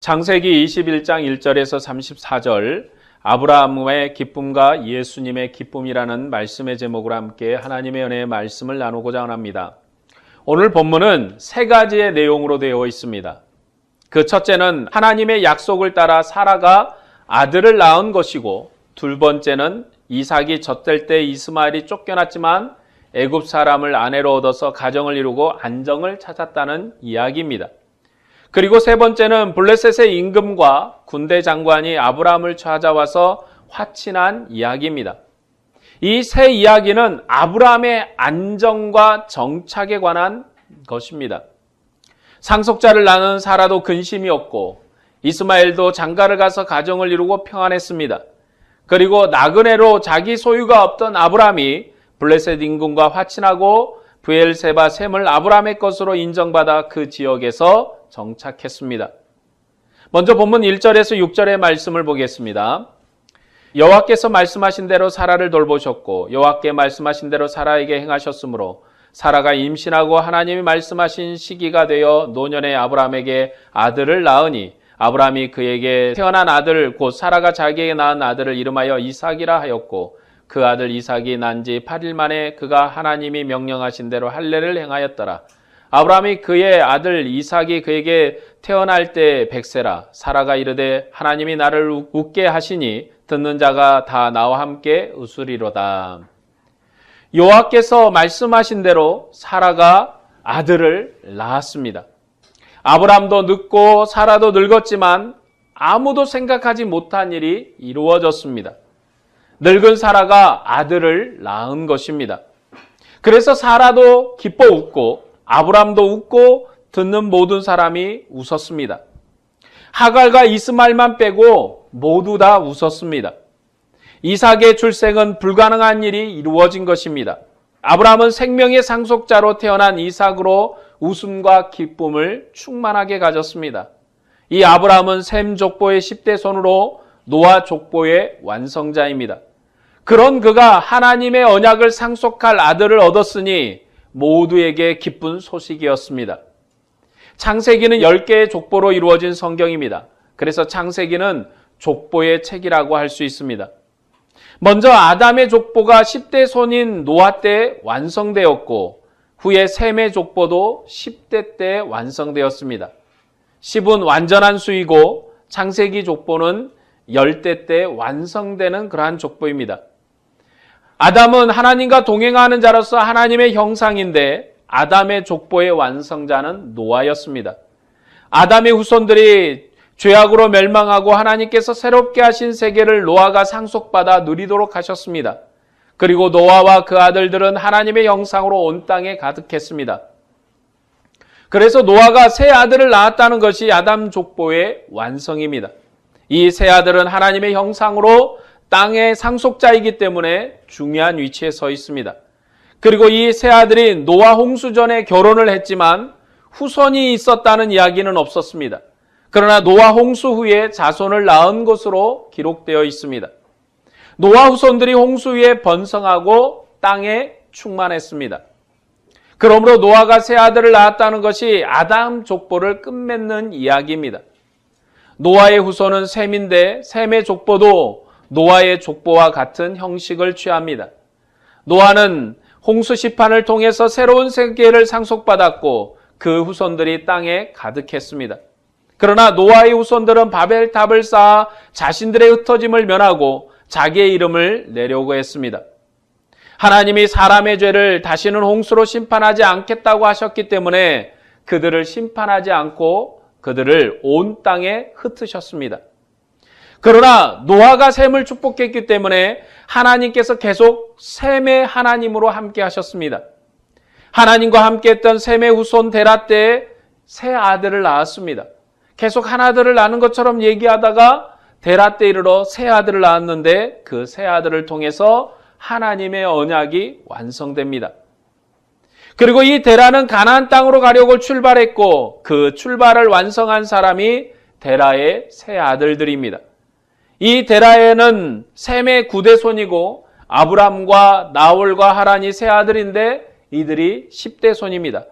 창세기 21장 1절에서 34절 아브라함의 기쁨과 예수님의 기쁨이라는 말씀의 제목으로 함께 하나님의 은혜의 말씀을 나누고자 합니다. 오늘 본문은 세 가지의 내용으로 되어 있습니다. 그 첫째는 하나님의 약속을 따라 사라가 아들을 낳은 것이고, 두 번째는 이삭이 젖될 때 이스마엘이 쫓겨났지만 애굽 사람을 아내로 얻어서 가정을 이루고 안정을 찾았다는 이야기입니다. 그리고 세 번째는 블레셋의 임금과 군대 장관이 아브라함을 찾아와서 화친한 이야기입니다. 이 세 이야기는 아브라함의 안정과 정착에 관한 것입니다. 상속자를 낳은 사라도 근심이 없고, 이스마엘도 장가를 가서 가정을 이루고 평안했습니다. 그리고 나그네로 자기 소유가 없던 아브라함이 블레셋 임금과 화친하고 브엘세바 셈을 아브라함의 것으로 인정받아 그 지역에서 정착했습니다. 먼저 본문 1절에서 6절의 말씀을 보겠습니다. 여호와께서 말씀하신 대로 사라를 돌보셨고 여호와께 말씀하신 대로 사라에게 행하셨으므로 사라가 임신하고 하나님이 말씀하신 시기가 되어 노년의 아브라함에게 아들을 낳으니 아브라함이 그에게 태어난 아들 곧 사라가 자기에게 낳은 아들을 이름하여 이삭이라 하였고 그 아들 이삭이 난 지 8일 만에 그가 하나님이 명령하신 대로 할례를 행하였더라. 아브라함이 그의 아들 이삭이 그에게 태어날 때 100세라. 사라가 이르되 하나님이 나를 웃게 하시니 듣는 자가 다 나와 함께 웃으리로다. 여호와께서 말씀하신 대로 사라가 아들을 낳았습니다. 아브라함도 늙고 사라도 늙었지만 아무도 생각하지 못한 일이 이루어졌습니다. 늙은 사라가 아들을 낳은 것입니다. 그래서 사라도 기뻐 웃고 아브라함도 웃고 듣는 모든 사람이 웃었습니다. 하갈과 이스마엘만 빼고 모두 다 웃었습니다. 이삭의 출생은 불가능한 일이 이루어진 것입니다. 아브라함은 생명의 상속자로 태어난 이삭으로 웃음과 기쁨을 충만하게 가졌습니다. 이 아브라함은 셈 족보의 10대 손으로 노아 족보의 완성자입니다. 그런 그가 하나님의 언약을 상속할 아들을 얻었으니 모두에게 기쁜 소식이었습니다. 창세기는 10개의 족보로 이루어진 성경입니다. 그래서 창세기는 족보의 책이라고 할 수 있습니다. 먼저 아담의 족보가 10대 손인 노아 때 완성되었고 후에 셈의 족보도 10대 때 완성되었습니다. 10은 완전한 수이고 창세기 족보는 10대 때 완성되는 그러한 족보입니다. 아담은 하나님과 동행하는 자로서 하나님의 형상인데 아담의 족보의 완성자는 노아였습니다. 아담의 후손들이 죄악으로 멸망하고 하나님께서 새롭게 하신 세계를 노아가 상속받아 누리도록 하셨습니다. 그리고 노아와 그 아들들은 하나님의 형상으로 온 땅에 가득했습니다. 그래서 노아가 새 아들을 낳았다는 것이 아담 족보의 완성입니다. 이 새 아들은 하나님의 형상으로 땅의 상속자이기 때문에 중요한 위치에 서 있습니다. 그리고 이 새 아들이 노아 홍수 전에 결혼을 했지만 후손이 있었다는 이야기는 없었습니다. 그러나 노아 홍수 후에 자손을 낳은 것으로 기록되어 있습니다. 노아 후손들이 홍수 후에 번성하고 땅에 충만했습니다. 그러므로 노아가 새 아들을 낳았다는 것이 아담 족보를 끝맺는 이야기입니다. 노아의 후손은 셈인데 셈의 족보도 노아의 족보와 같은 형식을 취합니다. 노아는 홍수 시판을 통해서 새로운 세계를 상속받았고 그 후손들이 땅에 가득했습니다. 그러나 노아의 후손들은 바벨탑을 쌓아 자신들의 흩어짐을 면하고 자기의 이름을 내려고 했습니다. 하나님이 사람의 죄를 다시는 홍수로 심판하지 않겠다고 하셨기 때문에 그들을 심판하지 않고 그들을 온 땅에 흩으셨습니다. 그러나 노아가 셈을 축복했기 때문에 하나님께서 계속 셈의 하나님으로 함께 하셨습니다. 하나님과 함께 했던 셈의 후손 데라 때에 새 아들을 낳았습니다. 계속 한 아들을 낳는 것처럼 얘기하다가 데라 때 이르러 새 아들을 낳았는데 그 새 아들을 통해서 하나님의 언약이 완성됩니다. 그리고 이 데라는 가나안 땅으로 가려고 출발했고 그 출발을 완성한 사람이 데라의 새 아들들입니다. 이 데라에는 셈의 9대손이고 아브람과 나홀과 하란이 세 아들인데 이들이 10대 손입니다.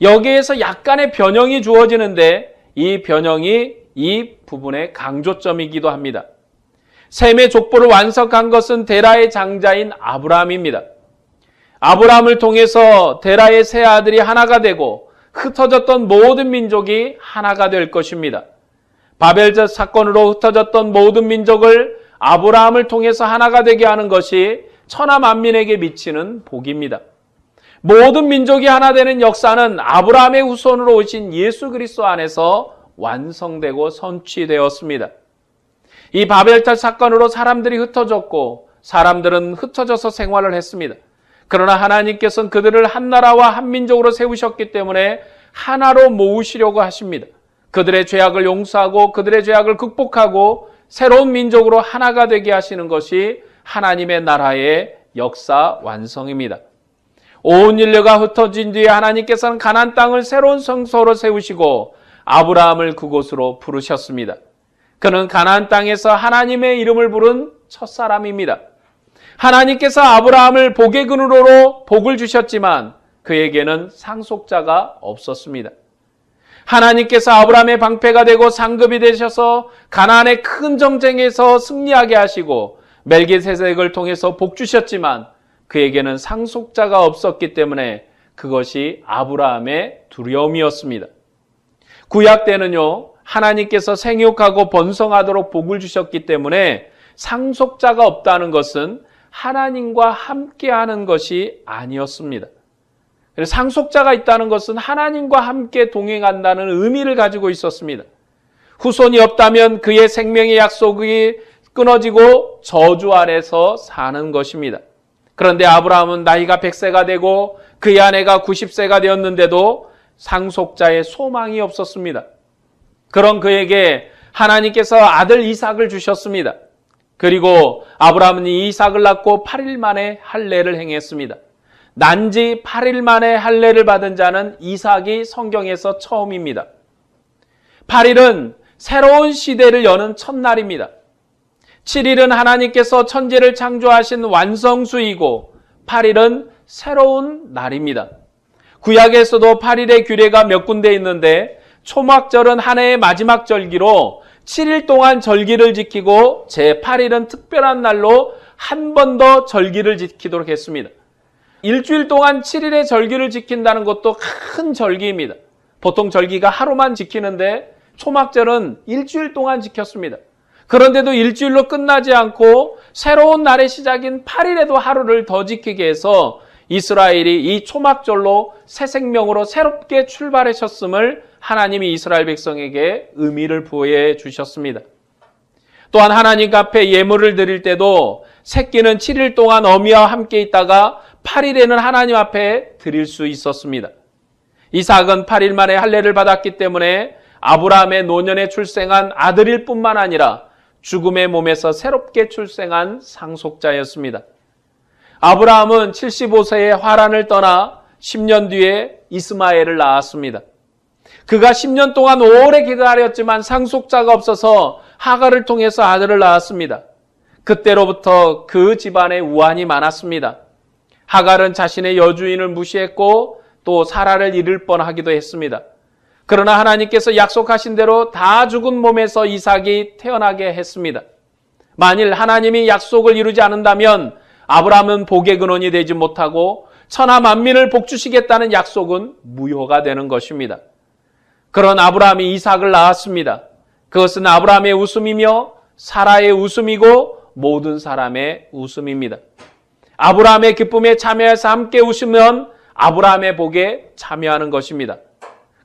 여기에서 약간의 변형이 주어지는데 이 변형이 이 부분의 강조점이기도 합니다. 셈의 족보를 완성한 것은 데라의 장자인 아브라함입니다. 아브라함을 통해서 데라의 세 아들이 하나가 되고 흩어졌던 모든 민족이 하나가 될 것입니다. 바벨탑 사건으로 흩어졌던 모든 민족을 아브라함을 통해서 하나가 되게 하는 것이 천하 만민에게 미치는 복입니다. 모든 민족이 하나 되는 역사는 아브라함의 후손으로 오신 예수 그리스도 안에서 완성되고 성취되었습니다. 이 바벨탑 사건으로 사람들이 흩어졌고 사람들은 흩어져서 생활을 했습니다. 그러나 하나님께서는 그들을 한 나라와 한 민족으로 세우셨기 때문에 하나로 모으시려고 하십니다. 그들의 죄악을 용서하고 그들의 죄악을 극복하고 새로운 민족으로 하나가 되게 하시는 것이 하나님의 나라의 역사 완성입니다. 온 인류가 흩어진 뒤에 하나님께서는 가나안 땅을 새로운 성소로 세우시고 아브라함을 그곳으로 부르셨습니다. 그는 가나안 땅에서 하나님의 이름을 부른 첫사람입니다. 하나님께서 아브라함을 복의 근원으로 복을 주셨지만 그에게는 상속자가 없었습니다. 하나님께서 아브라함의 방패가 되고 상급이 되셔서 가나안의 큰 전쟁에서 승리하게 하시고 멜기세덱을 통해서 복 주셨지만 그에게는 상속자가 없었기 때문에 그것이 아브라함의 두려움이었습니다. 구약 때는요, 하나님께서 생육하고 번성하도록 복을 주셨기 때문에 상속자가 없다는 것은 하나님과 함께하는 것이 아니었습니다. 그래서 상속자가 있다는 것은 하나님과 함께 동행한다는 의미를 가지고 있었습니다. 후손이 없다면 그의 생명의 약속이 끊어지고 저주 아래서 사는 것입니다. 그런데 아브라함은 나이가 100세가 되고 그의 아내가 90세가 되었는데도 상속자의 소망이 없었습니다. 그런 그에게 하나님께서 아들 이삭을 주셨습니다. 그리고 아브라함은 이 이삭을 낳고 8일 만에 할례를 행했습니다. 난지 8일 만에 할례를 받은 자는 이삭이 성경에서 처음입니다. 8일은 새로운 시대를 여는 첫날입니다. 7일은 하나님께서 천지를 창조하신 완성수이고 8일은 새로운 날입니다. 구약에서도 8일의 규례가 몇 군데 있는데 초막절은 한 해의 마지막 절기로 7일 동안 절기를 지키고 제8일은 특별한 날로 한 번 더 절기를 지키도록 했습니다. 일주일 동안 7일의 절기를 지킨다는 것도 큰 절기입니다. 보통 절기가 하루만 지키는데 초막절은 일주일 동안 지켰습니다. 그런데도 일주일로 끝나지 않고 새로운 날의 시작인 8일에도 하루를 더 지키게 해서 이스라엘이 이 초막절로 새 생명으로 새롭게 출발하셨음을 하나님이 이스라엘 백성에게 의미를 부여해 주셨습니다. 또한 하나님 앞에 예물을 드릴 때도 새끼는 7일 동안 어미와 함께 있다가 8일에는 하나님 앞에 드릴 수 있었습니다. 이삭은 8일 만에 할례를 받았기 때문에 아브라함의 노년에 출생한 아들일 뿐만 아니라 죽음의 몸에서 새롭게 출생한 상속자였습니다. 아브라함은 75세에 하란을 떠나 10년 뒤에 이스마엘을 낳았습니다. 그가 10년 동안 오래 기다렸지만 상속자가 없어서 하갈을 통해서 아들을 낳았습니다. 그때로부터 그 집안에 우환이 많았습니다. 하갈은 자신의 여주인을 무시했고 또 사라를 잃을 뻔하기도 했습니다. 그러나 하나님께서 약속하신 대로 다 죽은 몸에서 이삭이 태어나게 했습니다. 만일 하나님이 약속을 이루지 않는다면 아브라함은 복의 근원이 되지 못하고 천하 만민을 복주시겠다는 약속은 무효가 되는 것입니다. 그런 아브라함이 이삭을 낳았습니다. 그것은 아브라함의 웃음이며 사라의 웃음이고 모든 사람의 웃음입니다. 아브라함의 기쁨에 참여해서 함께 웃으면 아브라함의 복에 참여하는 것입니다.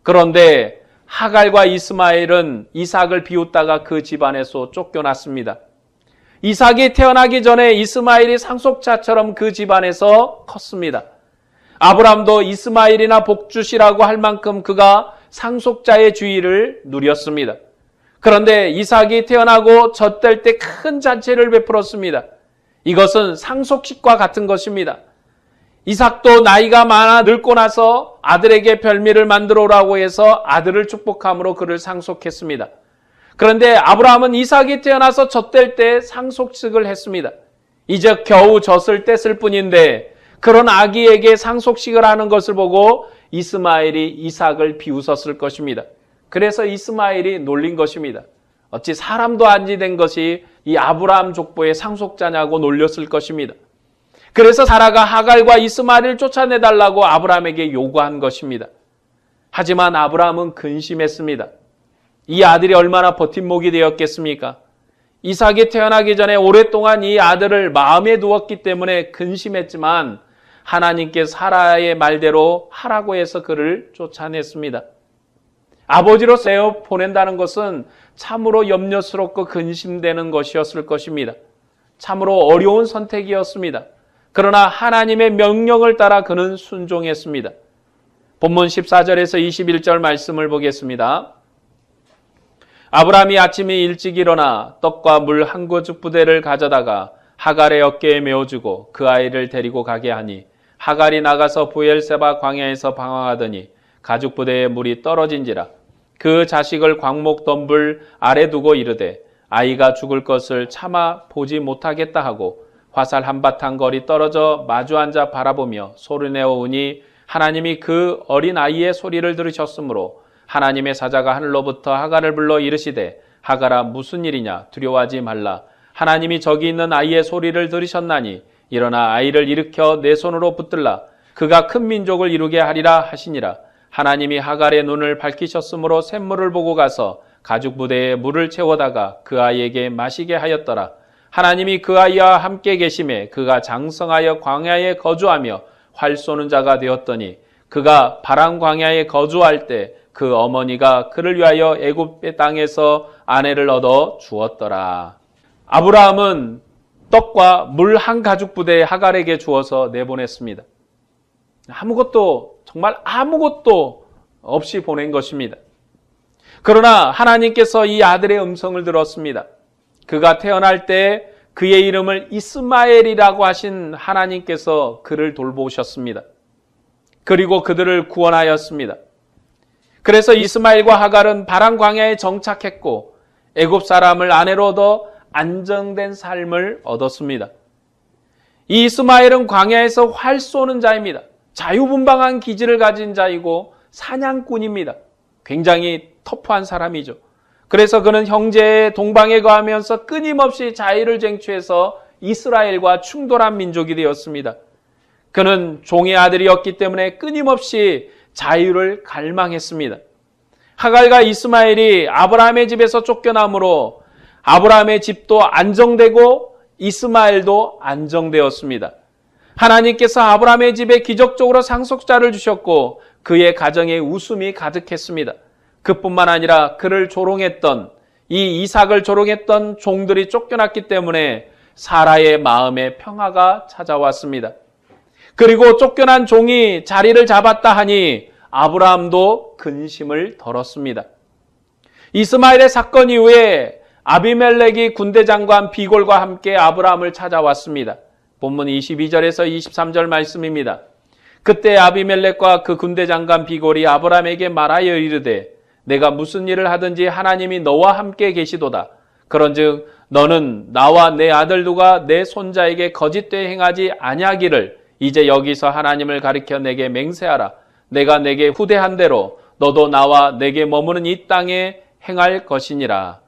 그런데 하갈과 이스마엘은 이삭을 비웃다가 그 집안에서 쫓겨났습니다. 이삭이 태어나기 전에 이스마엘이 상속자처럼 그 집안에서 컸습니다. 아브라함도 이스마엘이나 복주시라고 할 만큼 그가 상속자의 주의를 누렸습니다. 그런데 이삭이 태어나고 젖될 때 큰 잔치를 베풀었습니다. 이것은 상속식과 같은 것입니다. 이삭도 나이가 많아 늙고 나서 아들에게 별미를 만들어 오라고 해서 아들을 축복함으로 그를 상속했습니다. 그런데 아브라함은 이삭이 태어나서 젖될 때 상속식을 했습니다. 이제 겨우 젖을 뗐을 뿐인데 그런 아기에게 상속식을 하는 것을 보고 이스마엘이 이삭을 비웃었을 것입니다. 그래서 이스마엘이 놀린 것입니다. 어찌 사람도 아니 된 것이 이 아브라함 족보의 상속자냐고 놀렸을 것입니다. 그래서 사라가 하갈과 이스마엘을 쫓아내달라고 아브라함에게 요구한 것입니다. 하지만 아브라함은 근심했습니다. 이 아들이 얼마나 버팀목이 되었겠습니까? 이삭이 태어나기 전에 오랫동안 이 아들을 마음에 두었기 때문에 근심했지만 하나님께 사라의 말대로 하라고 해서 그를 쫓아냈습니다. 아버지로서 내어 보낸다는 것은 참으로 염려스럽고 근심되는 것이었을 것입니다. 참으로 어려운 선택이었습니다. 그러나 하나님의 명령을 따라 그는 순종했습니다. 본문 14절에서 21절 말씀을 보겠습니다. 아브라함이 아침에 일찍 일어나 떡과 물 한 거죽 부대를 가져다가 하갈의 어깨에 메어주고 그 아이를 데리고 가게 하니 하갈이 나가서 부엘세바 광야에서 방황하더니 가죽 부대에 물이 떨어진지라 그 자식을 광목 덤불 아래 두고 이르되 아이가 죽을 것을 차마 보지 못하겠다 하고 화살 한바탕 거리 떨어져 마주 앉아 바라보며 소리내어 우니 하나님이 그 어린 아이의 소리를 들으셨으므로 하나님의 사자가 하늘로부터 하갈을 불러 이르시되 하갈아 무슨 일이냐 두려워하지 말라 하나님이 저기 있는 아이의 소리를 들으셨나니 일어나 아이를 일으켜 내 손으로 붙들라 그가 큰 민족을 이루게 하리라 하시니라. 하나님이 하갈의 눈을 밝히셨으므로 샘물을 보고 가서 가죽 부대에 물을 채워다가 그 아이에게 마시게 하였더라. 하나님이 그 아이와 함께 계심에 그가 장성하여 광야에 거주하며 활 쏘는 자가 되었더니 그가 바람 광야에 거주할 때 그 어머니가 그를 위하여 애굽의 땅에서 아내를 얻어 주었더라. 아브라함은 떡과 물 한 가죽 부대에 하갈에게 주어서 내보냈습니다. 정말 아무것도 없이 보낸 것입니다. 그러나 하나님께서 이 아들의 음성을 들었습니다. 그가 태어날 때 그의 이름을 이스마엘이라고 하신 하나님께서 그를 돌보셨습니다. 그리고 그들을 구원하였습니다. 그래서 이스마엘과 하갈은 바람 광야에 정착했고 애굽 사람을 아내로 얻어 안정된 삶을 얻었습니다. 이 이스마엘은 광야에서 활 쏘는 자입니다. 자유분방한 기질을 가진 자이고 사냥꾼입니다. 굉장히 터프한 사람이죠. 그래서 그는 형제의 동방에 거하면서 끊임없이 자유를 쟁취해서 이스라엘과 충돌한 민족이 되었습니다. 그는 종의 아들이었기 때문에 끊임없이 자유를 갈망했습니다. 하갈과 이스마엘이 아브라함의 집에서 쫓겨나므로 아브라함의 집도 안정되고 이스마엘도 안정되었습니다. 하나님께서 아브라함의 집에 기적적으로 상속자를 주셨고 그의 가정에 웃음이 가득했습니다. 그뿐만 아니라 그를 조롱했던 이 이삭을 조롱했던 종들이 쫓겨났기 때문에 사라의 마음에 평화가 찾아왔습니다. 그리고 쫓겨난 종이 자리를 잡았다 하니 아브라함도 근심을 덜었습니다. 이스마엘의 사건 이후에 아비멜렉이 군대 장관 비골과 함께 아브라함을 찾아왔습니다. 본문 22절에서 23절 말씀입니다. 그때 아비멜렉과 그 군대 장관 비골이 아브라함에게 말하여 이르되 내가 무슨 일을 하든지 하나님이 너와 함께 계시도다. 그런즉 너는 나와 내 아들들과 내 손자에게 거짓되이 행하지 아니하기를 이제 여기서 하나님을 가리켜 내게 맹세하라. 내가 내게 후대한 대로 너도 나와 내게 머무는 이 땅에 행할 것이니라.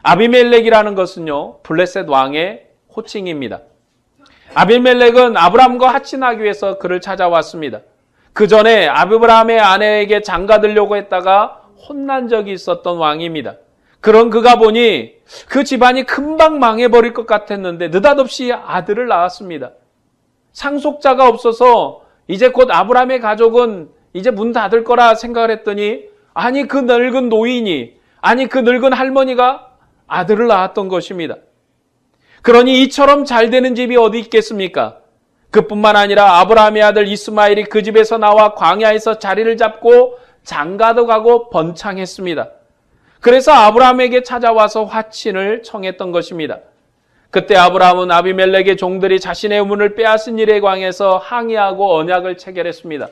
아비멜렉이라는 것은요, 블레셋 왕의 호칭입니다. 아비멜렉은 아브라함과 하친하기 위해서 그를 찾아왔습니다. 그 전에 아브라함의 아내에게 장가들려고 했다가 혼난 적이 있었던 왕입니다. 그런 그가 보니 그 집안이 금방 망해버릴 것 같았는데 느닷없이 아들을 낳았습니다. 상속자가 없어서 이제 곧 아브라함의 가족은 이제 문 닫을 거라 생각을 했더니 아니 그 늙은 노인이 그 늙은 할머니가 아들을 낳았던 것입니다. 그러니 이처럼 잘 되는 집이 어디 있겠습니까? 그뿐만 아니라 아브라함의 아들 이스마엘이 그 집에서 나와 광야에서 자리를 잡고 장가도 가고 번창했습니다. 그래서 아브라함에게 찾아와서 화친을 청했던 것입니다. 그때 아브라함은 아비멜렉의 종들이 자신의 우물을 빼앗은 일에 관해서 항의하고 언약을 체결했습니다.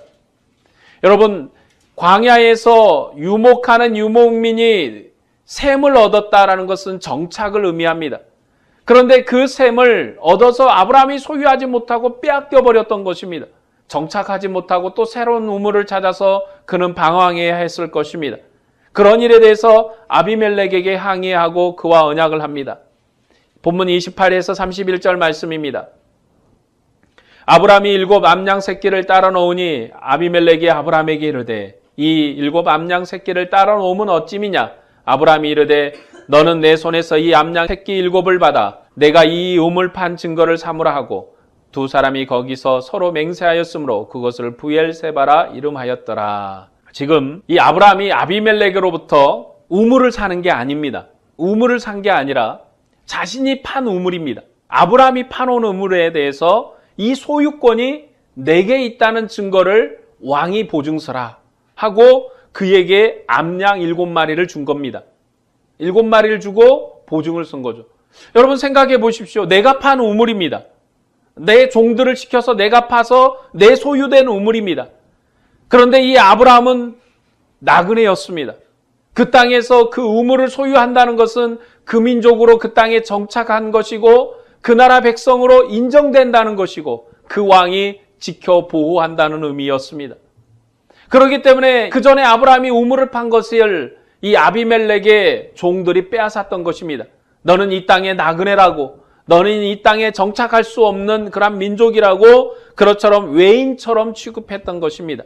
여러분, 광야에서 유목하는 유목민이 샘을 얻었다라는 것은 정착을 의미합니다. 그런데 그 샘을 얻어서 아브라함이 소유하지 못하고 빼앗겨 버렸던 것입니다. 정착하지 못하고 또 새로운 우물을 찾아서 그는 방황해야 했을 것입니다. 그런 일에 대해서 아비멜렉에게 항의하고 그와 언약을 합니다. 본문 28에서 31절 말씀입니다. 아브라함이 7 암양 새끼를 따라 놓으니 아비멜렉이 아브라함에게 이르되 이 7 암양 새끼를 따라 놓으면 어찌미냐? 아브라함이 이르되 너는 내 손에서 이 암양 새끼 7을 받아 내가 이 우물 판 증거를 삼으라 하고 두 사람이 거기서 서로 맹세하였으므로 그것을 부엘세바라 이름하였더라. 지금 이 아브라함이 아비멜렉으로부터 우물을 사는 게 아닙니다. 우물을 산 게 아니라 자신이 판 우물입니다. 아브라함이 파놓은 우물에 대해서 이 소유권이 내게 있다는 증거를 왕이 보증서라 하고 그에게 암양 7마리를 준 겁니다. 7마리를 주고 보증을 쓴 거죠. 여러분 생각해 보십시오. 내가 판 우물입니다. 내 종들을 시켜서 내가 파서 내 소유된 우물입니다. 그런데 이 아브라함은 나그네였습니다. 그 땅에서 그 우물을 소유한다는 것은 그 민족으로 그 땅에 정착한 것이고 그 나라 백성으로 인정된다는 것이고 그 왕이 지켜 보호한다는 의미였습니다. 그렇기 때문에 그 전에 아브라함이 우물을 판 것을 이 아비멜렉의 종들이 빼앗았던 것입니다. 너는 이 땅의 나그네라고, 너는 이 땅에 정착할 수 없는 그런 민족이라고 그것처럼 외인처럼 취급했던 것입니다.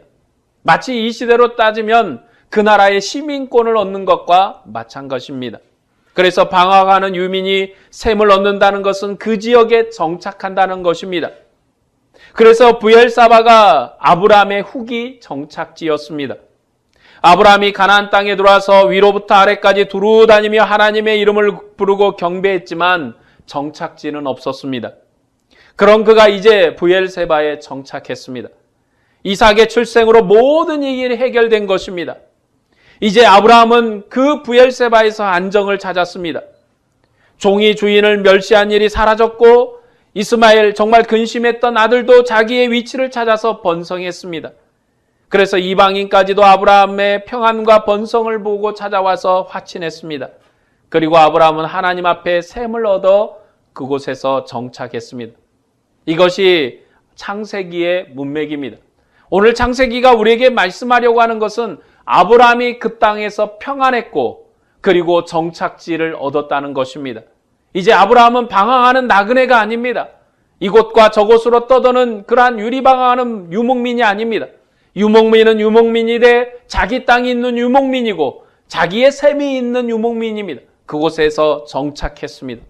마치 이 시대로 따지면 그 나라의 시민권을 얻는 것과 마찬가지입니다. 그래서 방황하는 유민이 셈을 얻는다는 것은 그 지역에 정착한다는 것입니다. 그래서 부엘사바가 아브라함의 후기 정착지였습니다. 아브라함이 가나안 땅에 들어와서 위로부터 아래까지 두루 다니며 하나님의 이름을 부르고 경배했지만 정착지는 없었습니다. 그런 그가 이제 부엘세바에 정착했습니다. 이삭의 출생으로 모든 일이 해결된 것입니다. 이제 아브라함은 그 부엘세바에서 안정을 찾았습니다. 종이 주인을 멸시한 일이 사라졌고 이스마엘 정말 근심했던 아들도 자기의 위치를 찾아서 번성했습니다. 그래서 이방인까지도 아브라함의 평안과 번성을 보고 찾아와서 화친했습니다. 그리고 아브라함은 하나님 앞에 셈을 얻어 그곳에서 정착했습니다. 이것이 창세기의 문맥입니다. 오늘 창세기가 우리에게 말씀하려고 하는 것은 아브라함이 그 땅에서 평안했고 그리고 정착지를 얻었다는 것입니다. 이제 아브라함은 방황하는 나그네가 아닙니다. 이곳과 저곳으로 떠도는 그러한 유리방황하는 유목민이 아닙니다. 유목민은 유목민이되 자기 땅이 있는 유목민이고 자기의 셈이 있는 유목민입니다. 그곳에서 정착했습니다.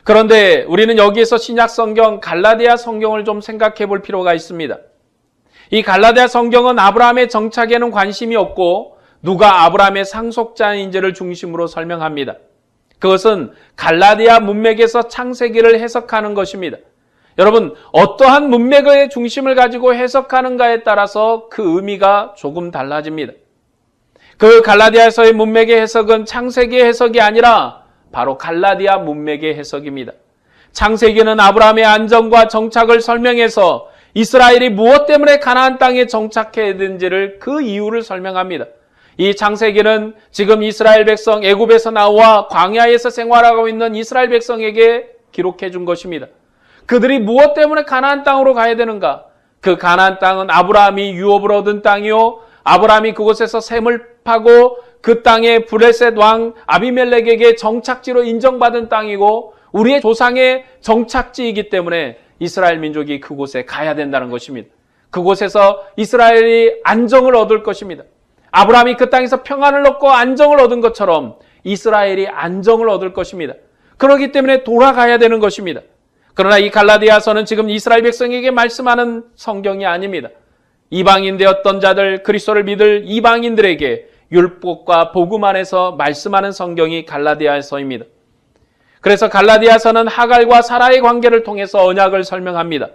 그런데 우리는 여기에서 신약 성경 갈라디아 성경을 좀 생각해 볼 필요가 있습니다. 이 갈라디아 성경은 아브라함의 정착에는 관심이 없고 누가 아브라함의 상속자인지를 중심으로 설명합니다. 그것은 갈라디아 문맥에서 창세기를 해석하는 것입니다. 여러분, 어떠한 문맥의 중심을 가지고 해석하는가에 따라서 그 의미가 조금 달라집니다. 그 갈라디아서의 문맥의 해석은 창세기의 해석이 아니라 바로 갈라디아 문맥의 해석입니다. 창세기는 아브라함의 안정과 정착을 설명해서 이스라엘이 무엇 때문에 가나안 땅에 정착해야 되는지를 그 이유를 설명합니다. 이 창세기는 지금 이스라엘 백성 애굽에서 나와 광야에서 생활하고 있는 이스라엘 백성에게 기록해 준 것입니다. 그들이 무엇 때문에 가나안 땅으로 가야 되는가? 그 가나안 땅은 아브라함이 유업을 얻은 땅이요, 아브라함이 그곳에서 셈을 파고 그 땅의 브레셋 왕 아비멜렉에게 정착지로 인정받은 땅이고 우리의 조상의 정착지이기 때문에 이스라엘 민족이 그곳에 가야 된다는 것입니다. 그곳에서 이스라엘이 안정을 얻을 것입니다. 아브라함이 그 땅에서 평안을 얻고 안정을 얻은 것처럼 이스라엘이 안정을 얻을 것입니다. 그렇기 때문에 돌아가야 되는 것입니다. 그러나 이 갈라디아서는 지금 이스라엘 백성에게 말씀하는 성경이 아닙니다. 이방인 되었던 자들, 그리스도를 믿을 이방인들에게 율법과 복음 안에서 말씀하는 성경이 갈라디아서입니다. 그래서 갈라디아서는 하갈과 사라의 관계를 통해서 언약을 설명합니다.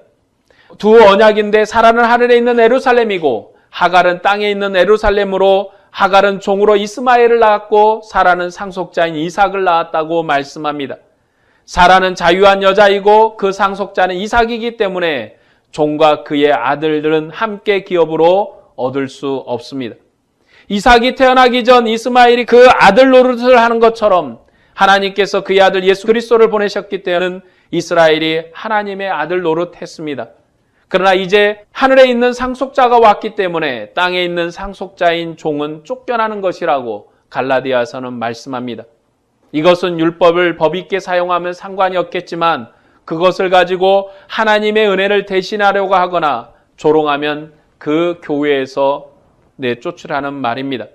두 언약인데 사라는 하늘에 있는 예루살렘이고 하갈은 땅에 있는 예루살렘으로 하갈은 종으로 이스마엘을 낳았고 사라는 상속자인 이삭을 낳았다고 말씀합니다. 사라는 자유한 여자이고 그 상속자는 이삭이기 때문에 종과 그의 아들들은 함께 기업으로 얻을 수 없습니다. 이삭이 태어나기 전 이스마엘이 그 아들 노릇을 하는 것처럼 하나님께서 그의 아들 예수 그리스도를 보내셨기 때문에 이스라엘이 하나님의 아들 노릇했습니다. 그러나 이제 하늘에 있는 상속자가 왔기 때문에 땅에 있는 상속자인 종은 쫓겨나는 것이라고 갈라디아서는 말씀합니다. 이것은 율법을 법 있게 사용하면 상관이 없겠지만 그것을 가지고 하나님의 은혜를 대신하려고 하거나 조롱하면 그 교회에서 내쫓으라는 말입니다.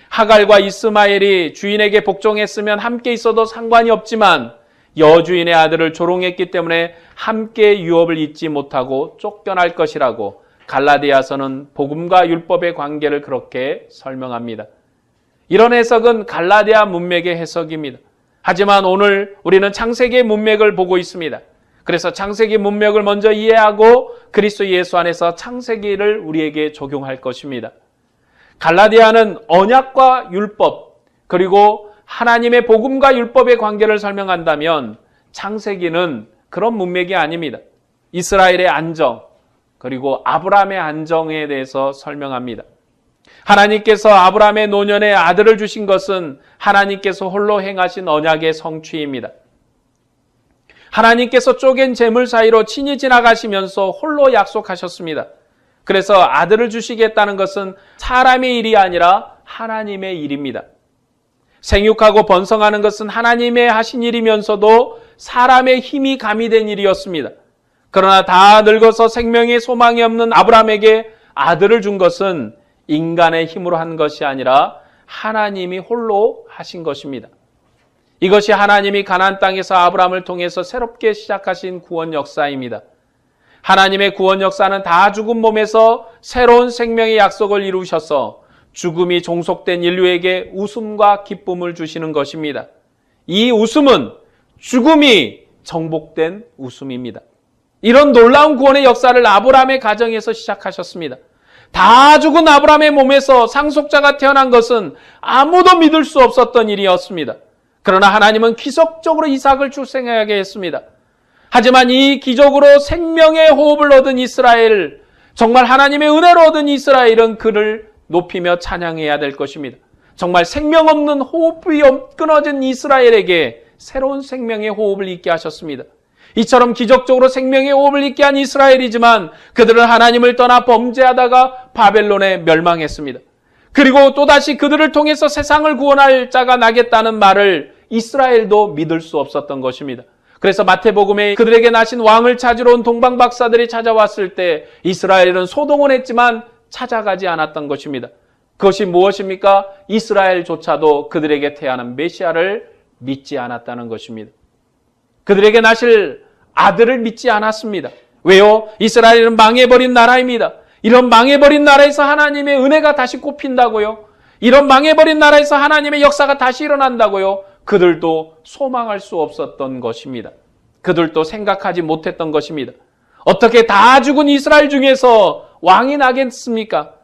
하갈과 이스마엘이 주인에게 복종했으면 함께 있어도 상관이 없지만 여주인의 아들을 조롱했기 때문에 함께 유업을 잇지 못하고 쫓겨날 것이라고 갈라디아서는 복음과 율법의 관계를 그렇게 설명합니다. 이런 해석은 갈라디아 문맥의 해석입니다. 하지만 오늘 우리는 창세기의 문맥을 보고 있습니다. 그래서 창세기 문맥을 먼저 이해하고 그리스도 예수 안에서 창세기를 우리에게 적용할 것입니다. 갈라디아는 언약과 율법 그리고 하나님의 복음과 율법의 관계를 설명한다면 창세기는 그런 문맥이 아닙니다. 이스라엘의 안정 그리고 아브라함의 안정에 대해서 설명합니다. 하나님께서 아브라함의 노년에 아들을 주신 것은 하나님께서 홀로 행하신 언약의 성취입니다. 하나님께서 쪼갠 재물 사이로 친히 지나가시면서 홀로 약속하셨습니다. 그래서 아들을 주시겠다는 것은 사람의 일이 아니라 하나님의 일입니다. 생육하고 번성하는 것은 하나님의 하신 일이면서도 사람의 힘이 가미된 일이었습니다. 그러나 다 늙어서 생명의 소망이 없는 아브라함에게 아들을 준 것은 인간의 힘으로 한 것이 아니라 하나님이 홀로 하신 것입니다. 이것이 하나님이 가나안 땅에서 아브라함을 통해서 새롭게 시작하신 구원 역사입니다. 하나님의 구원 역사는 다 죽은 몸에서 새로운 생명의 약속을 이루셔서 죽음이 종속된 인류에게 웃음과 기쁨을 주시는 것입니다. 이 웃음은 죽음이 정복된 웃음입니다. 이런 놀라운 구원의 역사를 아브라함의 가정에서 시작하셨습니다. 다 죽은 아브라함의 몸에서 상속자가 태어난 것은 아무도 믿을 수 없었던 일이었습니다. 그러나 하나님은 기적적으로 이삭을 출생하게 했습니다. 하지만 이 기적으로 생명의 호흡을 얻은 이스라엘, 정말 하나님의 은혜로 얻은 이스라엘은 그를 높이며 찬양해야 될 것입니다. 정말 생명 없는 호흡이 끊어진 이스라엘에게 새로운 생명의 호흡을 잇게 하셨습니다. 이처럼 기적적으로 생명의 호흡을 잇게 한 이스라엘이지만 그들은 하나님을 떠나 범죄하다가 바벨론에 멸망했습니다. 그리고 또다시 그들을 통해서 세상을 구원할 자가 나겠다는 말을 이스라엘도 믿을 수 없었던 것입니다. 그래서 마태복음에 그들에게 나신 왕을 찾으러 온 동방박사들이 찾아왔을 때 이스라엘은 소동원했지만 찾아가지 않았던 것입니다. 그것이 무엇입니까? 이스라엘조차도 그들에게 태어난 메시아를 믿지 않았다는 것입니다. 그들에게 나실 아들을 믿지 않았습니다. 왜요? 이스라엘은 망해버린 나라입니다. 이런 망해버린 나라에서 하나님의 은혜가 다시 꼽힌다고요? 이런 망해버린 나라에서 하나님의 역사가 다시 일어난다고요? 그들도 소망할 수 없었던 것입니다. 그들도 생각하지 못했던 것입니다. 어떻게 다 죽은 이스라엘 중에서 왕이 나겠습니까?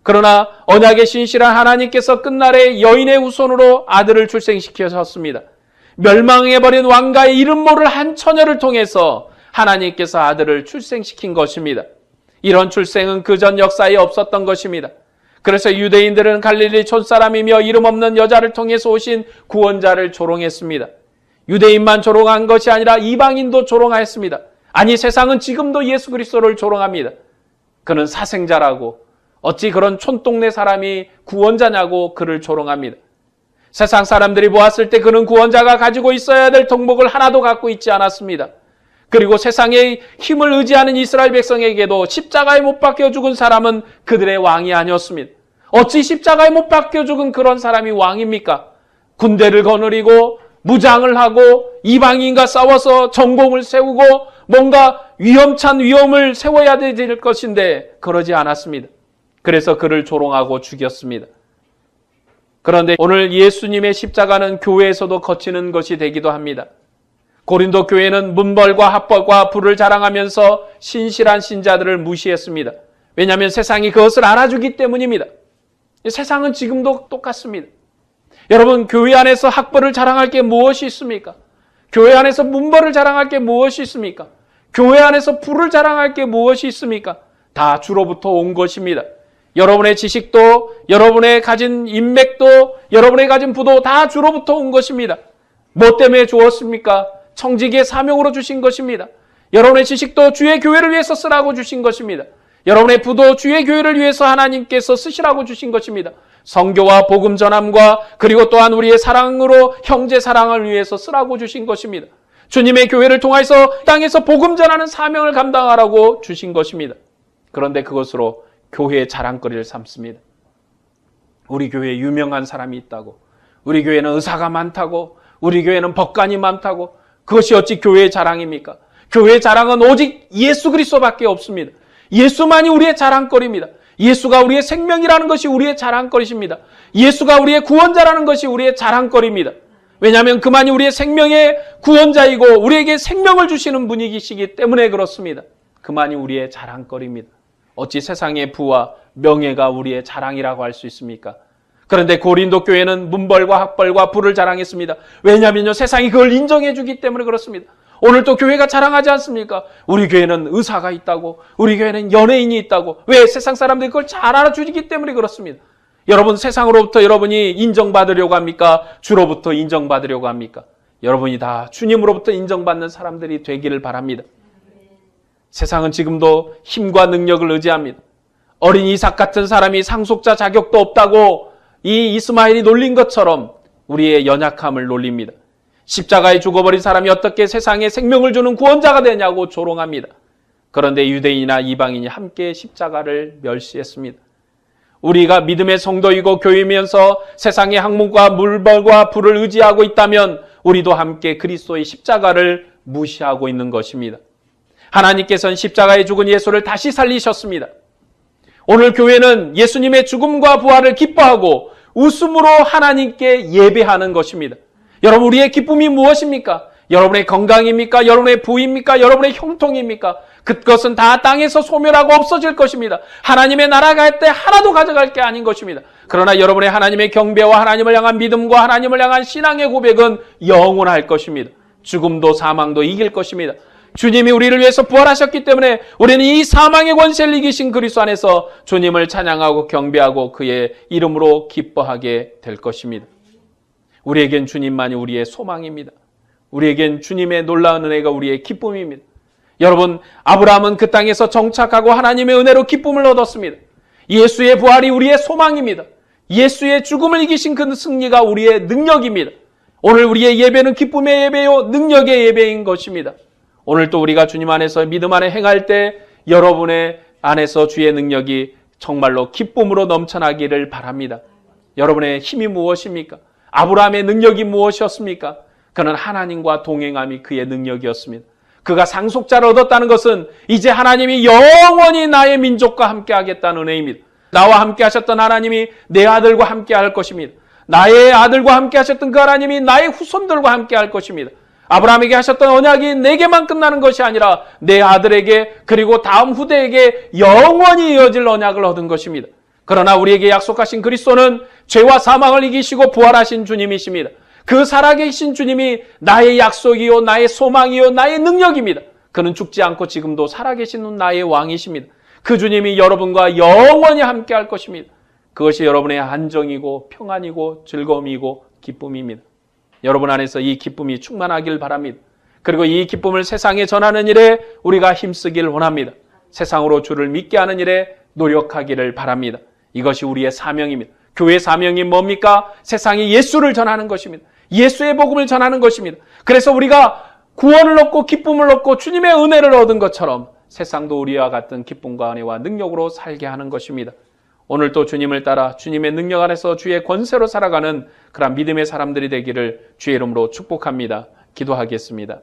그러나 언약의 신실한 하나님께서 끝날에 여인의 후손으로 아들을 출생시키셨습니다. 멸망해버린 왕가의 이름 모를 한 처녀를 통해서 하나님께서 아들을 출생시킨 것입니다. 이런 출생은 그전 역사에 없었던 것입니다. 그래서 유대인들은 갈릴리 촌사람이며 이름 없는 여자를 통해서 오신 구원자를 조롱했습니다. 유대인만 조롱한 것이 아니라 이방인도 조롱하였습니다. 아니, 세상은 지금도 예수 그리스도를 조롱합니다. 그는 사생자라고, 어찌 그런 촌동네 사람이 구원자냐고 그를 조롱합니다. 세상 사람들이 보았을 때 그는 구원자가 가지고 있어야 될 덕목을 하나도 갖고 있지 않았습니다. 그리고 세상의 힘을 의지하는 이스라엘 백성에게도 십자가에 못 박혀 죽은 사람은 그들의 왕이 아니었습니다. 어찌 십자가에 못 박혀 죽은 그런 사람이 왕입니까? 군대를 거느리고 무장을 하고 이방인과 싸워서 전공을 세우고 뭔가 위험찬 위험을 세워야 될 것인데 그러지 않았습니다. 그래서 그를 조롱하고 죽였습니다. 그런데 오늘 예수님의 십자가는 교회에서도 거치는 것이 되기도 합니다. 고린도 교회는 문벌과 합법과 부를 자랑하면서 신실한 신자들을 무시했습니다. 왜냐하면 세상이 그것을 알아주기 때문입니다. 세상은 지금도 똑같습니다. 여러분, 교회 안에서 학벌을 자랑할 게 무엇이 있습니까? 교회 안에서 문벌을 자랑할 게 무엇이 있습니까? 교회 안에서 부를 자랑할 게 무엇이 있습니까? 다 주로부터 온 것입니다. 여러분의 지식도, 여러분의 가진 인맥도, 여러분의 가진 부도 다 주로부터 온 것입니다. 뭐 때문에 주었습니까? 청지기의 사명으로 주신 것입니다. 여러분의 지식도 주의 교회를 위해서 쓰라고 주신 것입니다. 여러분의 부도 주의 교회를 위해서 하나님께서 쓰시라고 주신 것입니다. 선교와 복음 전함과 그리고 또한 우리의 사랑으로 형제 사랑을 위해서 쓰라고 주신 것입니다. 주님의 교회를 통해서 땅에서 복음 전하는 사명을 감당하라고 주신 것입니다. 그런데 그것으로 교회의 자랑거리를 삼습니다. 우리 교회에 유명한 사람이 있다고, 우리 교회는 의사가 많다고, 우리 교회는 법관이 많다고, 그것이 어찌 교회의 자랑입니까? 교회의 자랑은 오직 예수 그리스도밖에 없습니다. 예수만이 우리의 자랑거리입니다. 예수가 우리의 생명이라는 것이 우리의 자랑거리십니다. 예수가 우리의 구원자라는 것이 우리의 자랑거리입니다. 왜냐하면 그만이 우리의 생명의 구원자이고 우리에게 생명을 주시는 분이시기 때문에 그렇습니다. 그만이 우리의 자랑거리입니다. 어찌 세상의 부와 명예가 우리의 자랑이라고 할 수 있습니까? 그런데 고린도 교회는 문벌과 학벌과 부를 자랑했습니다. 왜냐하면요, 세상이 그걸 인정해 주기 때문에 그렇습니다. 오늘 또 교회가 자랑하지 않습니까? 우리 교회는 의사가 있다고, 우리 교회는 연예인이 있다고. 왜? 세상 사람들이 그걸 잘 알아주기 때문에 그렇습니다. 여러분, 세상으로부터 여러분이 인정받으려고 합니까? 주로부터 인정받으려고 합니까? 여러분이 다 주님으로부터 인정받는 사람들이 되기를 바랍니다. 세상은 지금도 힘과 능력을 의지합니다. 어린 이삭 같은 사람이 상속자 자격도 없다고 이 이스마엘이 놀린 것처럼 우리의 연약함을 놀립니다. 십자가에 죽어버린 사람이 어떻게 세상에 생명을 주는 구원자가 되냐고 조롱합니다. 그런데 유대인이나 이방인이 함께 십자가를 멸시했습니다. 우리가 믿음의 성도이고 교회이면서 세상의 학문과 물벌과 부를 의지하고 있다면 우리도 함께 그리스도의 십자가를 무시하고 있는 것입니다. 하나님께서는 십자가에 죽은 예수를 다시 살리셨습니다. 오늘 교회는 예수님의 죽음과 부활을 기뻐하고 웃음으로 하나님께 예배하는 것입니다. 여러분, 우리의 기쁨이 무엇입니까? 여러분의 건강입니까? 여러분의 부입니까? 여러분의 형통입니까? 그것은 다 땅에서 소멸하고 없어질 것입니다. 하나님의 나라 갈 때 하나도 가져갈 게 아닌 것입니다. 그러나 여러분의 하나님의 경배와 하나님을 향한 믿음과 하나님을 향한 신앙의 고백은 영원할 것입니다. 죽음도 사망도 이길 것입니다. 주님이 우리를 위해서 부활하셨기 때문에 우리는 이 사망의 권세를 이기신 그리스도 안에서 주님을 찬양하고 경배하고 그의 이름으로 기뻐하게 될 것입니다. 우리에겐 주님만이 우리의 소망입니다. 우리에겐 주님의 놀라운 은혜가 우리의 기쁨입니다. 여러분, 아브라함은 그 땅에서 정착하고 하나님의 은혜로 기쁨을 얻었습니다. 예수의 부활이 우리의 소망입니다. 예수의 죽음을 이기신 그 승리가 우리의 능력입니다. 오늘 우리의 예배는 기쁨의 예배요, 능력의 예배인 것입니다. 오늘 또 우리가 주님 안에서 믿음 안에 행할 때 여러분의 안에서 주의 능력이 정말로 기쁨으로 넘쳐나기를 바랍니다. 여러분의 힘이 무엇입니까? 아브라함의 능력이 무엇이었습니까? 그는 하나님과 동행함이 그의 능력이었습니다. 그가 상속자를 얻었다는 것은 이제 하나님이 영원히 나의 민족과 함께 하겠다는 은혜입니다. 나와 함께 하셨던 하나님이 내 아들과 함께 할 것입니다. 나의 아들과 함께 하셨던 그 하나님이 나의 후손들과 함께 할 것입니다. 아브라함에게 하셨던 언약이 내게만 끝나는 것이 아니라 내 아들에게 그리고 다음 후대에게 영원히 이어질 언약을 얻은 것입니다. 그러나 우리에게 약속하신 그리스도는 죄와 사망을 이기시고 부활하신 주님이십니다. 그 살아계신 주님이 나의 약속이요, 나의 소망이요, 나의 능력입니다. 그는 죽지 않고 지금도 살아계신 나의 왕이십니다. 그 주님이 여러분과 영원히 함께 할 것입니다. 그것이 여러분의 안정이고 평안이고 즐거움이고 기쁨입니다. 여러분 안에서 이 기쁨이 충만하길 바랍니다. 그리고 이 기쁨을 세상에 전하는 일에 우리가 힘쓰길 원합니다. 세상으로 주를 믿게 하는 일에 노력하기를 바랍니다. 이것이 우리의 사명입니다. 교회의 사명이 뭡니까? 세상에 예수를 전하는 것입니다. 예수의 복음을 전하는 것입니다. 그래서 우리가 구원을 얻고 기쁨을 얻고 주님의 은혜를 얻은 것처럼 세상도 우리와 같은 기쁨과 은혜와 능력으로 살게 하는 것입니다. 오늘 또 주님을 따라 주님의 능력 안에서 주의 권세로 살아가는 그런 믿음의 사람들이 되기를 주의 이름으로 축복합니다. 기도하겠습니다.